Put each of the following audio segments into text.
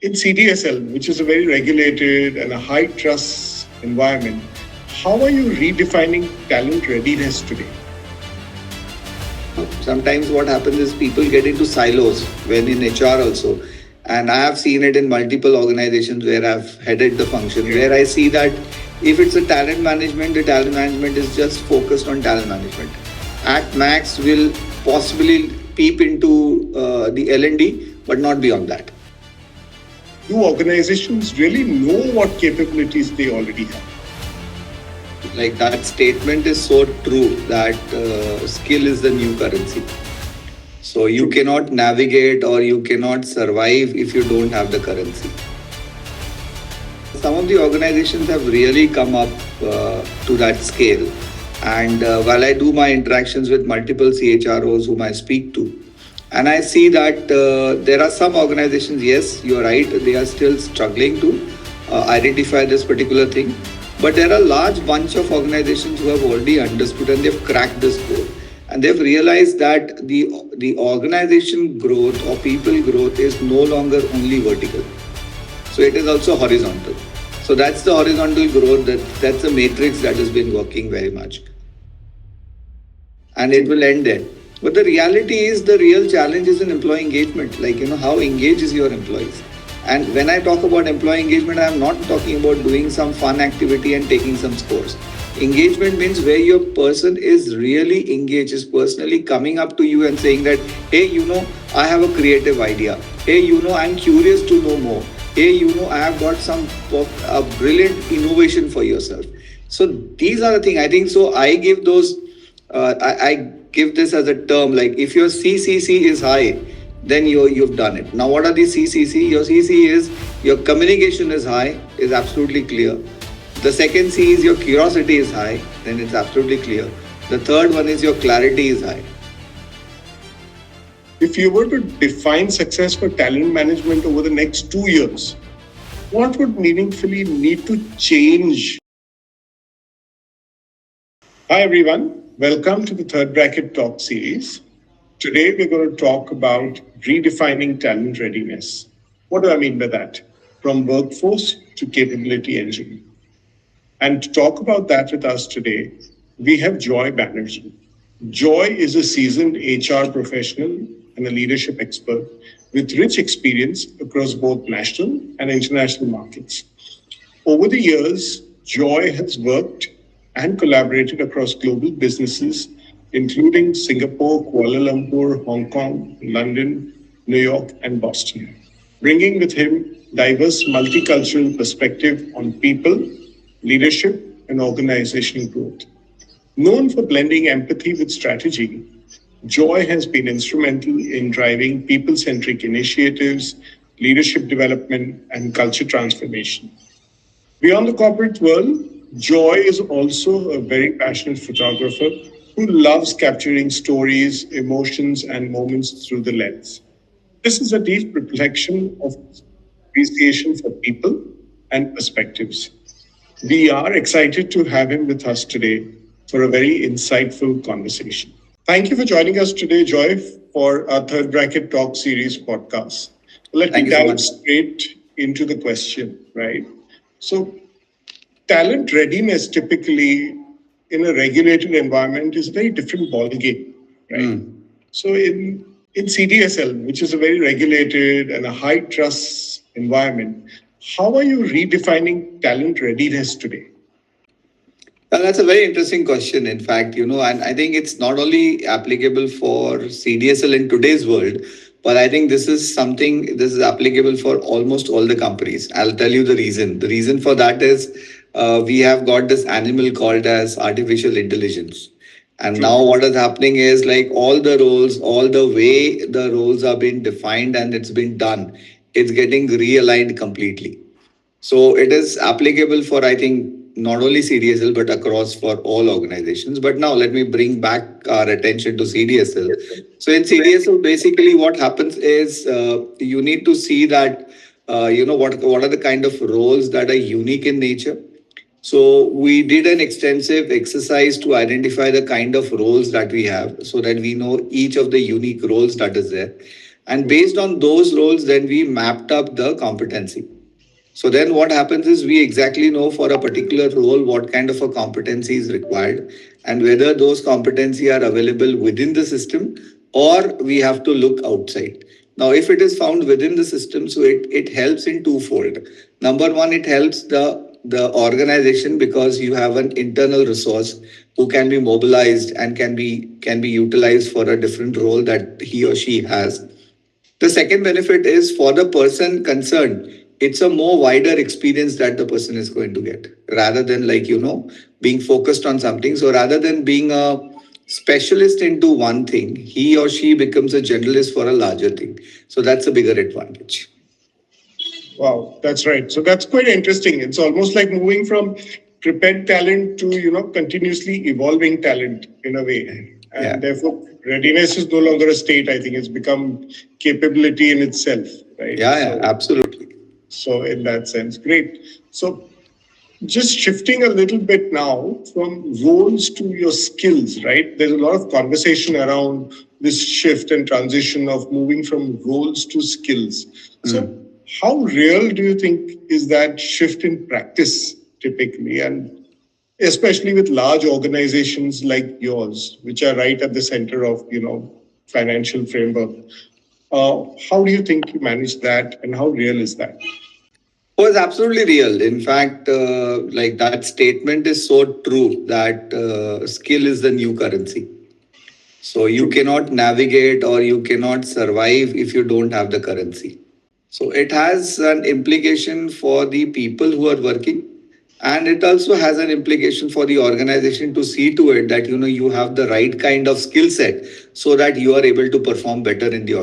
In CDSL, which is a very regulated and a high trust environment, how are you redefining talent readiness today? Sometimes what happens is people get into silos when in HR also. And I have seen it in multiple organizations where I've headed the function, where I see that if it's a talent management, the talent management is just focused on talent management. At max, will possibly peep into the L&D, but not beyond that. Do organizations really know what capabilities they already have? Like that statement is so true that skill is the new currency. So you cannot navigate or you cannot survive if you don't have the currency. Some of the organizations have really come up to that scale. And while I do my interactions with multiple CHROs whom I speak to, and I see that there are some organizations, yes, you're right, they are still struggling to identify this particular thing. But there are a large bunch of organizations who have already understood and they've cracked this code. And they've realized that the organization growth or people growth is no longer only vertical. So it is also horizontal. So that's the horizontal growth, that's the matrix that has been working very much. And it will end there. But the reality is the real challenge is in employee engagement. Like, how engaged is your employees? And when I talk about employee engagement, I'm not talking about doing some fun activity and taking some scores. Engagement means where your person is really engaged, is personally coming up to you and saying that, hey, I have a creative idea. Hey, I'm curious to know more. Hey, I have got a brilliant innovation for yourself. So these are the things I think. So I give those, I give this as a term, like if your CCC is high, then you've done it. Now, what are the CCC? Your CC is your communication is high, is absolutely clear. The second C is your curiosity is high, then it's absolutely clear. The third one is your clarity is high. If you were to define success for talent management over the next 2 years, what would meaningfully need to change? Hi, everyone. Welcome to the Third Bracket Talk series. Today, we're going to talk about redefining talent readiness. What do I mean by that? From workforce to capability engine. And to talk about that with us today, we have Joy Banerjee. Joy is a seasoned HR professional and a leadership expert with rich experience across both national and international markets. Over the years, Joy has worked and collaborated across global businesses, including Singapore, Kuala Lumpur, Hong Kong, London, New York, and Boston, bringing with him diverse multicultural perspective on people, leadership, and organizational growth. Known for blending empathy with strategy, Joy has been instrumental in driving people-centric initiatives, leadership development, and culture transformation. Beyond the corporate world, Joy is also a very passionate photographer who loves capturing stories, emotions, and moments through the lens. This is a deep reflection of appreciation for people and perspectives. We are excited to have him with us today for a very insightful conversation. Thank you for joining us today, Joy, for our Third Bracket Talk series podcast. Let me dive straight into the question, right? So, talent readiness typically in a regulated environment is a very different ballgame, right? So in CDSL, which is a very regulated and a high trust environment, how are you redefining talent readiness today? That's a very interesting question, in fact, and I think it's not only applicable for CDSL in today's world, but I think this is applicable for almost all the companies. I'll tell you the reason. The reason for that is we have got this animal called as artificial intelligence. And now what is happening is like all the roles, all the way the roles are being defined and it's been done, it's getting realigned completely. So it is applicable for, I think, not only CDSL, but across for all organizations. But now let me bring back our attention to CDSL. So in CDSL, basically what happens is you need to see that, what are the kind of roles that are unique in nature. So we did an extensive exercise to identify the kind of roles that we have so that we know each of the unique roles that is there. And based on those roles, then we mapped up the competency. So then what happens is we exactly know for a particular role what kind of a competency is required and whether those competency are available within the system or we have to look outside. Now, if it is found within the system, so it helps in twofold. Number one, it helps the organization because you have an internal resource who can be mobilized and can be utilized for a different role that he or she has. The second benefit is for the person concerned, it's a more wider experience that the person is going to get rather than being focused on something. So rather than being a specialist into one thing, he or she becomes a generalist for a larger thing. So that's a bigger advantage. Wow, that's right. So that's quite interesting. It's almost like moving from prepared talent to, continuously evolving talent in a way. And Yeah. therefore, readiness is no longer a state. I think it's become capability in itself, right? Yeah, yeah, absolutely. So in that sense, great. So just shifting a little bit now from roles to your skills, right? There's a lot of conversation around this shift and transition of moving from roles to skills. So, how real do you think is that shift in practice typically? And especially with large organizations like yours, which are right at the center of, financial framework. How do you think you manage that and how real is that? Was absolutely real. In fact, like that statement is so true that skill is the new currency. So you cannot navigate or you cannot survive if you don't have the currency. So it has an implication for the people who are working, and it also has an implication for the organization to see to it that you have the right kind of skill set so that you are able to perform better in the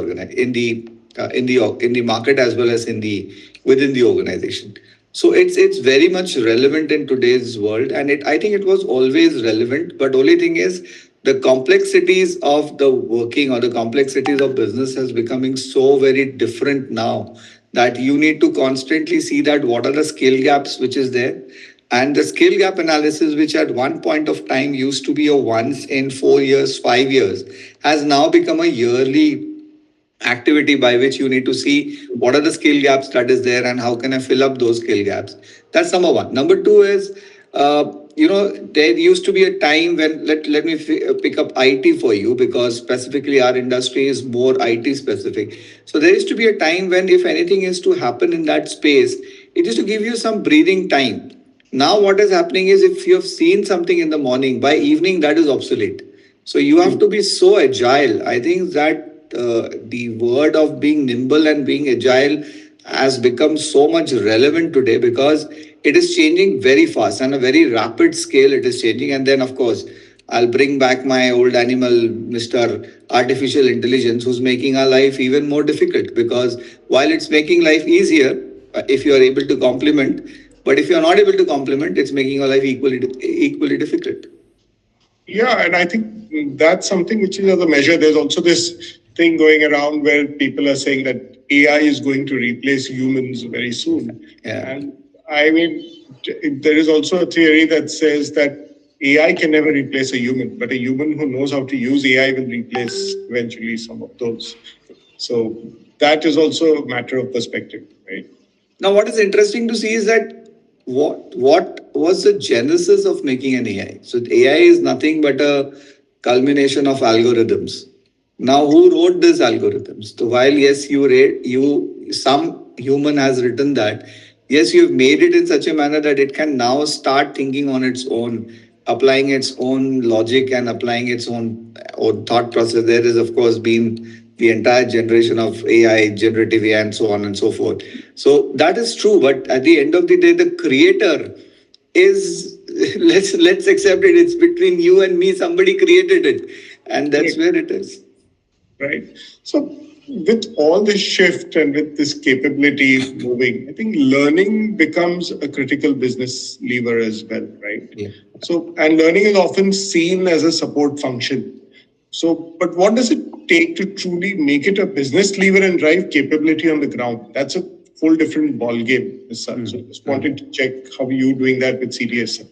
in the market as well as in the within the organization. So it's very much relevant in today's world, and it I think it was always relevant. But only thing is the complexities of the working or the complexities of business is becoming so very different now that you need to constantly see that what are the skill gaps which is there, and the skill gap analysis which at one point of time used to be a once in 4 years 5 years has now become a yearly activity by which you need to see what are the skill gaps that is there and how can I fill up those skill gaps. That's number one. Number two is there used to be a time when let me pick up IT for you because specifically our industry is more IT specific. So there used to be a time when if anything is to happen in that space, it is to give you some breathing time. Now what is happening is if you have seen something in the morning, by evening that is obsolete. So you have to be so agile. I think that the word of being nimble and being agile has become so much relevant today because it is changing very fast and a very rapid scale it is changing. And then of course I'll bring back my old animal, Mr. Artificial Intelligence, who's making our life even more difficult because while it's making life easier, if you are able to complement, but if you're not able to complement, it's making your life equally difficult. Yeah, and I think that's something which is as a measure. There's also this thing going around where people are saying that AI is going to replace humans very soon. Yeah. And I mean, there is also a theory that says that AI can never replace a human, but a human who knows how to use AI will replace eventually some of those. So that is also a matter of perspective, right? Now, what is interesting to see is that what was the genesis of making an AI? So AI is nothing but a culmination of algorithms. Now, who wrote these algorithms? So while yes, you some human has written that, yes, you've made it in such a manner that it can now start thinking on its own, applying its own logic and applying its own thought process. There is, of course, been the entire generation of AI, generative AI, and so on and so forth. So that is true, but at the end of the day, the creator is let's accept it. It's between you and me. Somebody created it, and that's where it is. Right. So, with all this shift and with this capability moving, I think learning becomes a critical business lever as well, right? Yeah. So, and learning is often seen as a support function. So, but what does it take to truly make it a business lever and drive capability on the ground? That's a full different ball game. So, just wanted to check how are you doing that with CDS.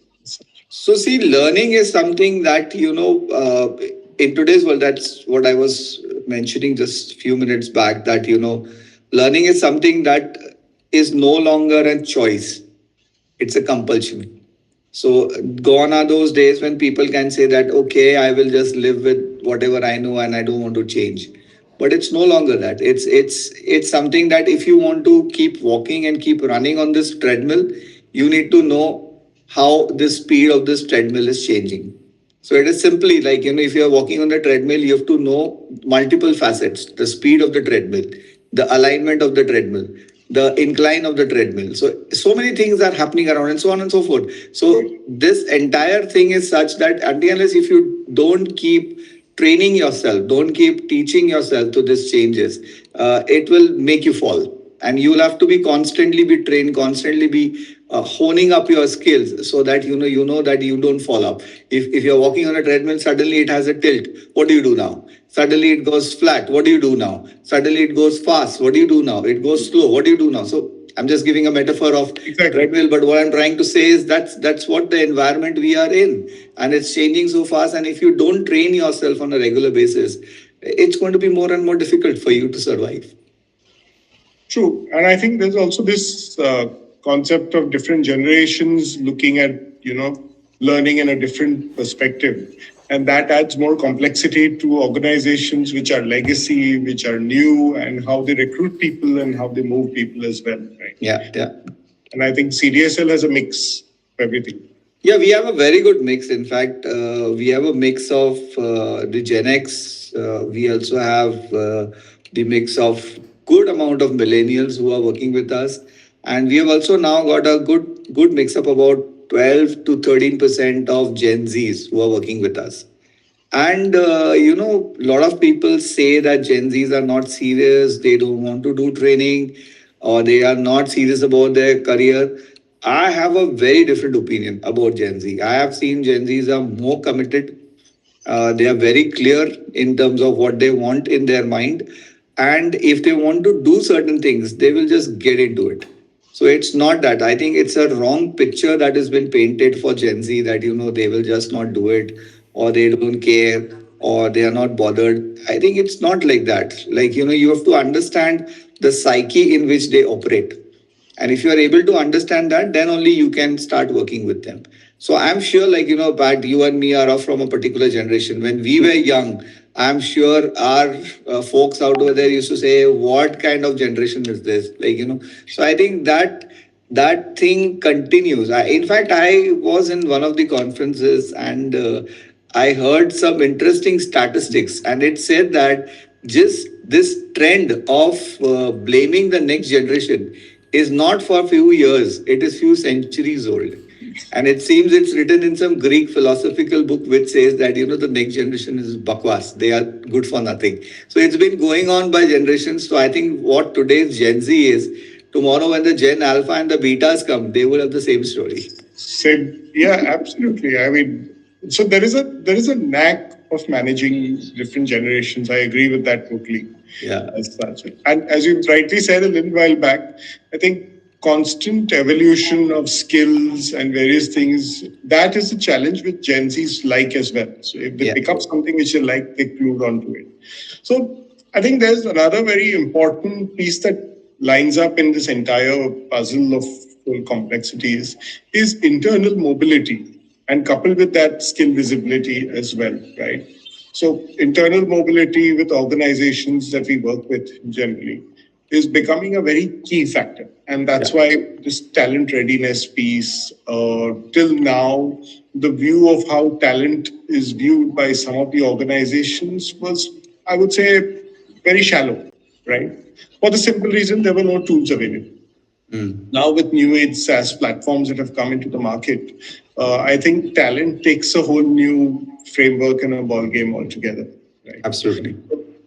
So, see, learning is something that, in today's world, that's what I was mentioning just few minutes back that learning is something that is no longer a choice, it's a compulsion. So gone are those days when people can say that, okay, I will just live with whatever I know and I don't want to change. But it's no longer that. It's something that if you want to keep walking and keep running on this treadmill, you need to know how the speed of this treadmill is changing. So it is simply like, if you're walking on the treadmill, you have to know multiple facets: the speed of the treadmill, the alignment of the treadmill, the incline of the treadmill. So many things are happening around and so on and so forth. So this entire thing is such that until unless if you don't keep training yourself, don't keep teaching yourself to these changes, it will make you fall. And you will have to be constantly be trained, constantly be honing up your skills so that you know that you don't fall up. If you're walking on a treadmill, suddenly it has a tilt. What do you do now? Suddenly it goes flat. What do you do now? Suddenly it goes fast. What do you do now? It goes slow. What do you do now? So I'm just giving a metaphor of treadmill, but what I'm trying to say is that's what the environment we are in, and it's changing so fast. And if you don't train yourself on a regular basis, it's going to be more and more difficult for you to survive. True. And I think there's also this concept of different generations looking at, learning in a different perspective. And that adds more complexity to organizations which are legacy, which are new, and how they recruit people and how they move people as well. Right. Yeah, yeah. And I think CDSL has a mix of everything. Yeah, we have a very good mix. In fact, we have a mix of the Gen X. We also have the mix of good amount of millennials who are working with us, and we have also now got a good mix of about 12 to 13% of Gen Zs who are working with us. And a lot of people say that Gen Zs are not serious, they don't want to do training, or they are not serious about their career. I have a very different opinion about Gen Z. I have seen Gen Zs are more committed. They are very clear in terms of what they want in their mind. And if they want to do certain things, they will just get into it. So it's not that. I think it's a wrong picture that has been painted for Gen Z that, they will just not do it, or they don't care, or they are not bothered. I think it's not like that. Like, you have to understand the psyche in which they operate. And if you are able to understand that, then only you can start working with them. So I'm sure, like, Pat, you and me are from a particular generation. When we were young, I'm sure our folks out over there used to say, what kind of generation is this? Like, so I think that thing continues. In fact, I was in one of the conferences, and I heard some interesting statistics, and it said that just this trend of blaming the next generation is not for a few years, it is few centuries old. And it seems it's written in some Greek philosophical book which says that, the next generation is bakwas. They are good for nothing. So it's been going on by generations. So I think what today's Gen Z is, tomorrow when the Gen Alpha and the Betas come, they will have the same story. Same. Yeah, absolutely. I mean, so there is a knack of managing different generations. I agree with that totally. Yeah. As such. And as you rightly said a little while back, I think constant evolution of skills and various things, that is a challenge which Gen Zs like as well. So if they pick up something which they like, they glue onto it. So I think there's another very important piece that lines up in this entire puzzle of complexities is internal mobility, and coupled with that skill visibility as well, right? So internal mobility with organizations that we work with generally is becoming a very key factor. And that's why this talent readiness piece, till now, the view of how talent is viewed by some of the organizations was, I would say, very shallow, right? For the simple reason there were no tools available. Now, with new age SaaS platforms that have come into the market, I think talent takes a whole new framework and a ball game altogether. Right? Absolutely.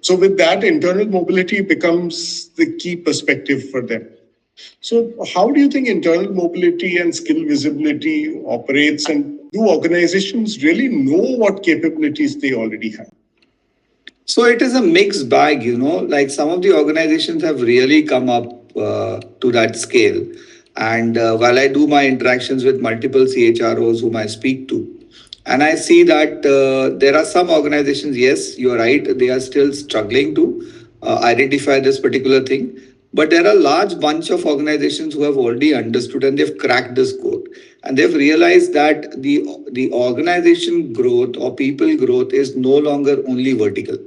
So, with that, internal mobility becomes the key perspective for them. So, how do you think internal mobility and skill visibility operates, and do organizations really know what capabilities they already have? So it is a mixed bag, like some of the organizations have really come up to that scale. And while I do my interactions with multiple CHROs whom I speak to, And I see that there are some organizations, yes, you're right, they are still struggling to identify this particular thing. But there are a large bunch of organizations who have already understood and they've cracked this code. And they've realized that the organization growth or people growth is no longer only vertical.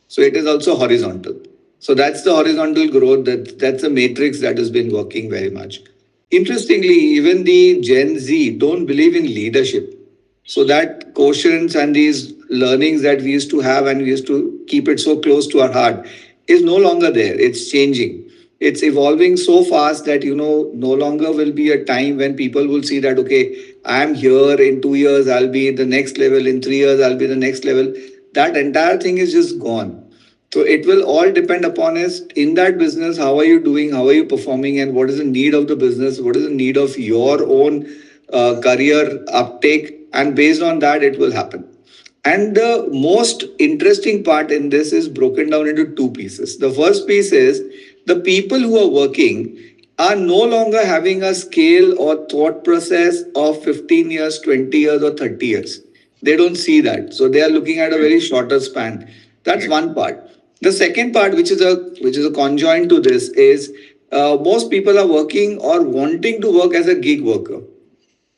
So it is also horizontal. So that's the horizontal growth. That's a matrix that has been working very much. Interestingly, even the Gen Z don't believe in leadership. So that quotients and these learnings that we used to have and we used to keep it so close to our heart is no longer there. It's changing. It's evolving so fast that no longer will be a time when people will see that okay, I'm here in 2 years, I'll be the next level, in 3 years, I'll be the next level. That entire thing is just gone. So it will all depend upon us in that business. How are you doing? How are you performing? And what is the need of the business? What is the need of your own career uptake? And based on that, it will happen. And the most interesting part in this is broken down into two pieces. The first piece is the people who are working are no longer having a scale or thought process of 15 years, 20 years, or 30 years. They don't see that. So they are looking at a very shorter span. That's one part. The second part, which is a conjoint to this, is most people are working or wanting to work as a gig worker.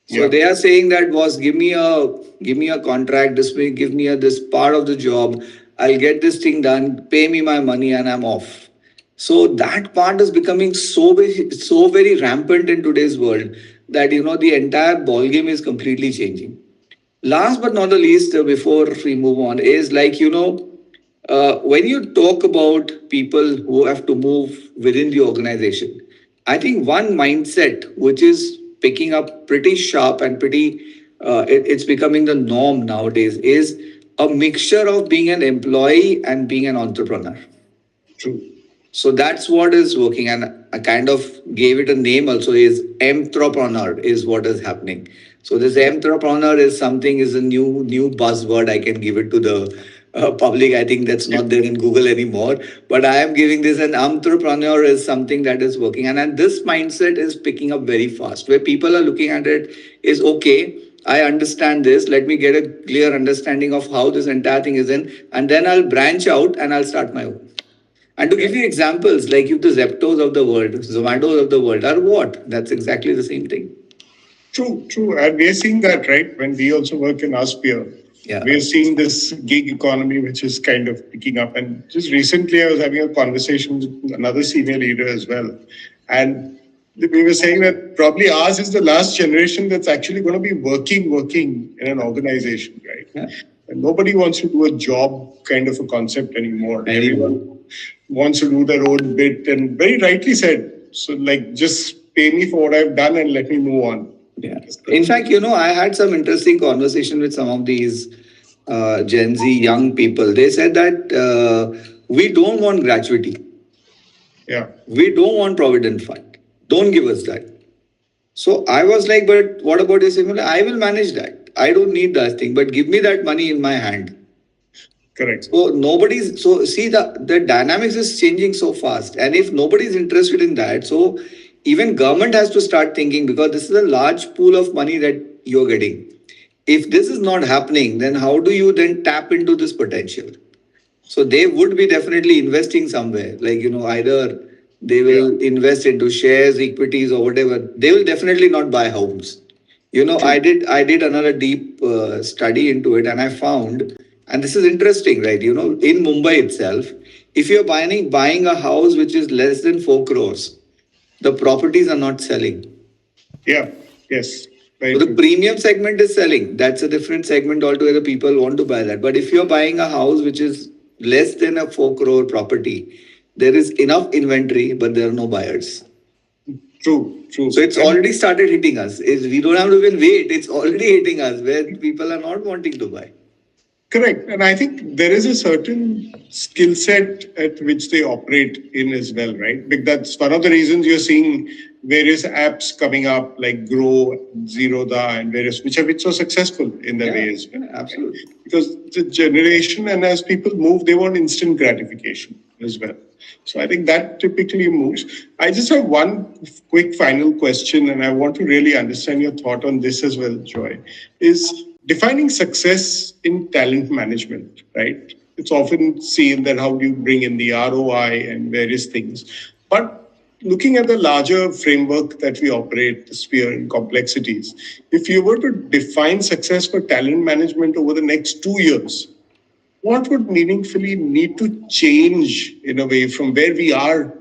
So Yeah. they are saying that boss, give me a contract this week, give me this part of the job. I'll get this thing done, pay me my money, and I'm off. So that part is becoming so very rampant in today's world that the entire ball game is completely changing. Last but not the least, before we move on, is like when you talk about people who have to move within the organization, I think one mindset which is picking up pretty sharp and it's becoming the norm nowadays is a mixture of being an employee and being an entrepreneur. True. So that's what is working, and I kind of gave it a name also. Is entrepreneur is what is happening. So this entrepreneur is a new buzzword. I can give it to the public. I think that's not there in Google anymore. But I am giving this an entrepreneur is something that is working, and this mindset is picking up very fast. Where people are looking at it is okay. I understand this. Let me get a clear understanding of how this entire thing is in, and then I'll branch out and I'll start my own. And to give you examples, like if the Zeptos of the world, Zomatos of the world are what? That's exactly the same thing. True, true. And we're seeing that, right? When we also work in our sphere, Yeah. we're seeing this gig economy, which is kind of picking up. And just recently, I was having a conversation with another senior leader as well. And we were saying that probably ours is the last generation that's actually going to be working in an organization, right? Yeah. And nobody wants to do a job kind of a concept anymore. Everyone wants to do their own bit, and very rightly said. So, like, just pay me for what I've done and let me move on. Yeah. In fact, I had some interesting conversation with some of these Gen Z young people. They said that we don't want gratuity. Yeah. We don't want provident fund. Don't give us that. So I was like, but what about this? I will manage that. I don't need that thing, but give me that money in my hand. Correct. So see the dynamics is changing so fast, and if nobody's interested in that, so even government has to start thinking because this is a large pool of money that you're getting. If this is not happening, then how do you then tap into this potential? So they would be definitely investing somewhere, like either they will invest into shares, equities, or whatever. They will definitely not buy homes. I did another deep study into it, and I found, and this is interesting, right? In Mumbai itself, if you're buying a house which is less than 4 crores, the properties are not selling. Yeah. Yes. Very So the true. premium segment is selling. That's a different segment altogether. People want to buy that. But if you're buying a house which is less than a 4 crore property, there is enough inventory, but there are no buyers. True. True. So it's already started hitting us. We don't have to even wait. It's already hitting us where people are not wanting to buy. Correct. And I think there is a certain skill set at which they operate in as well, right? Because that's one of the reasons you're seeing various apps coming up like Grow, Zerodha, and various which have been so successful in their way as well. Yeah, absolutely. Because the generation and as people move, they want instant gratification as well. So I think that typically moves. I just have one quick final question, and I want to really understand your thought on this as well, Joy. Is defining success in talent management, right? It's often seen that how do you bring in the ROI and various things. But looking at the larger framework that we operate, the sphere and complexities, if you were to define success for talent management over the next 2 years, what would meaningfully need to change in a way from where we are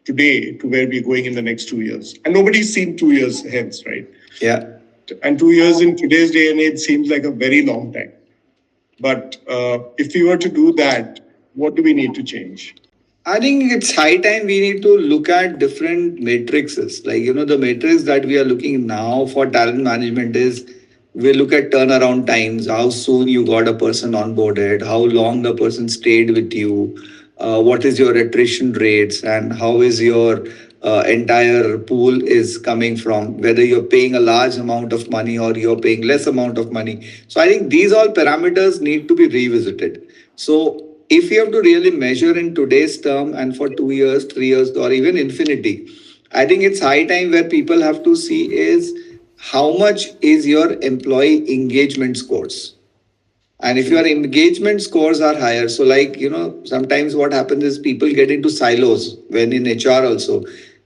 today to where we're going in the next 2 years? And nobody's seen 2 years hence, right? Yeah. And 2 years in today's day and age seems like a very long time. But if we were to do that, what do we need to change? I think it's high time we need to look at different matrices. Like, the matrix that we are looking now for talent management is we look at turnaround times, how soon you got a person onboarded, how long the person stayed with you, what is your attrition rates, and how is your entire pool is coming from, whether you're paying a large amount of money or you're paying less amount of money. So I think these all parameters need to be revisited. So if you have to really measure in today's term and for 2 years, 3 years, or even infinity, I think it's high time where people have to see is how much is your employee engagement scores. And if your engagement scores are higher, so like, sometimes what happens is people get into silos when in HR also.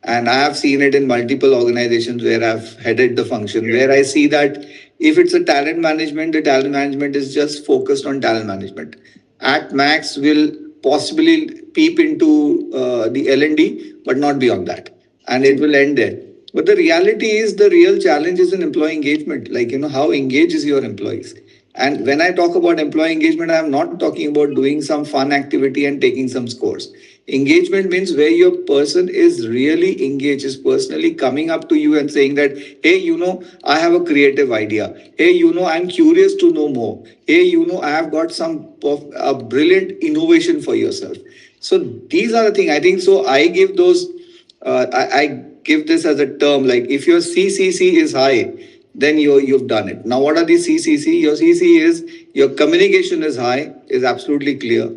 And I have seen it in multiple organizations where I've headed the function, where I see that if it's a talent management, the talent management is just focused on talent management. At max, will possibly peep into the L&D, but not beyond that. And it will end there. But the reality is the real challenge is in employee engagement. Like, how engaged is your employees? And when I talk about employee engagement, I am not talking about doing some fun activity and taking some scores. Engagement means where your person is really engaged, is personally coming up to you and saying that, hey, I have a creative idea. Hey, I'm curious to know more. Hey, I have got some of a brilliant innovation for yourself. So these are the things I think. So I give those, I give this as a term like if your CCC is high, then you've done it. Now, what are the CCC? Your CC is your communication is high, is absolutely clear.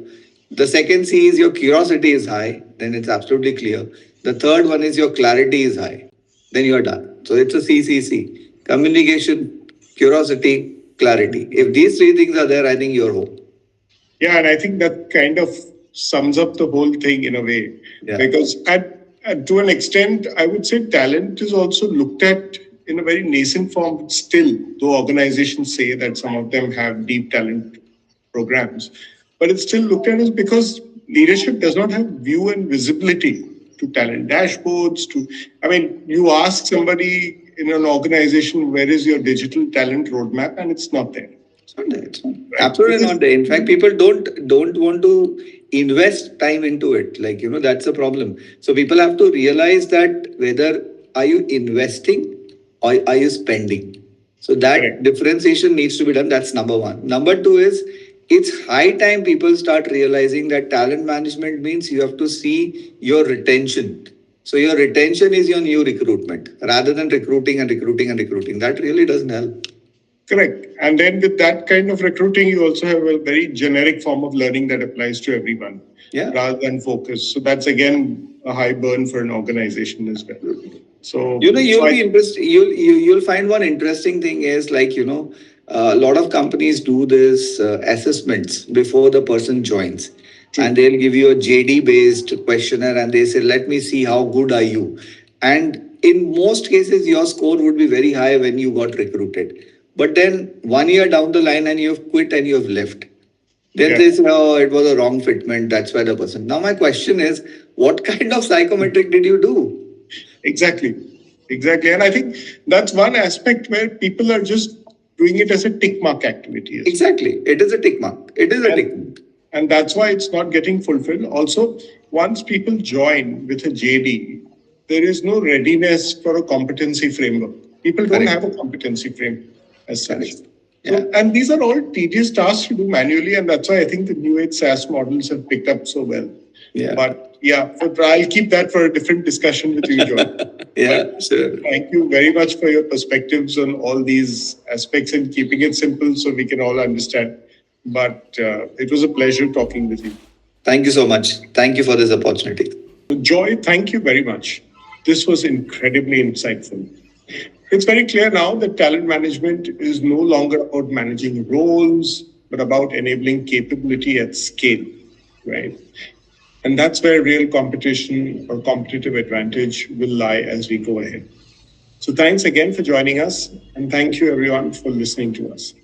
The second C is your curiosity is high, then it's absolutely clear. The third one is your clarity is high, then you're done. So it's a CCC: communication, curiosity, clarity. If these three things are there, I think you're home. Yeah, and I think that kind of sums up the whole thing in a way. Yeah. Because to an extent, I would say talent is also looked at in a very nascent form still, though organizations say that some of them have deep talent programs. But it's still looked at as because leadership does not have view and visibility to talent dashboards. You ask somebody in an organization, where is your digital talent roadmap? And it's not there. It's not there. It's not. Right? Absolutely not there. In fact, people don't want to invest time into it. Like, that's a problem. So people have to realize that whether are you investing or are you spending? So that Correct. Differentiation needs to be done. That's number one. Number two is it's high time people start realizing that talent management means you have to see your retention. So your retention is your new recruitment rather than recruiting and recruiting and recruiting. That really doesn't help. Correct. And then with that kind of recruiting, you also have a very generic form of learning that applies to everyone rather than focus. So that's again a high burn for an organization as well. So you'll be interested. You'll find one interesting thing is like a lot of companies do this assessments before the person joins. True. And they'll give you a JD based questionnaire and they say, let me see how good are you. And in most cases, your score would be very high when you got recruited. But then 1 year down the line and you've quit and you've left. Then they say, oh, it was a wrong fitment. That's why the person. Now, my question is, what kind of psychometric did you do? Exactly. And I think that's one aspect where people are just doing it as a tick mark activity. Exactly. It is a tick mark. And that's why it's not getting fulfilled. Also, once people join with a JD, there is no readiness for a competency framework. People don't have a competency frame as such. So, and these are all tedious tasks to do manually. And that's why I think the new age SaaS models have picked up so well. But I'll keep that for a different discussion with you, Joy. Sure. Thank you very much for your perspectives on all these aspects and keeping it simple so we can all understand. But it was a pleasure talking with you. Thank you so much. Thank you for this opportunity. Joy, thank you very much. This was incredibly insightful. It's very clear now that talent management is no longer about managing roles, but about enabling capability at scale, right? And that's where real competition or competitive advantage will lie as we go ahead. So thanks again for joining us, and thank you everyone for listening to us.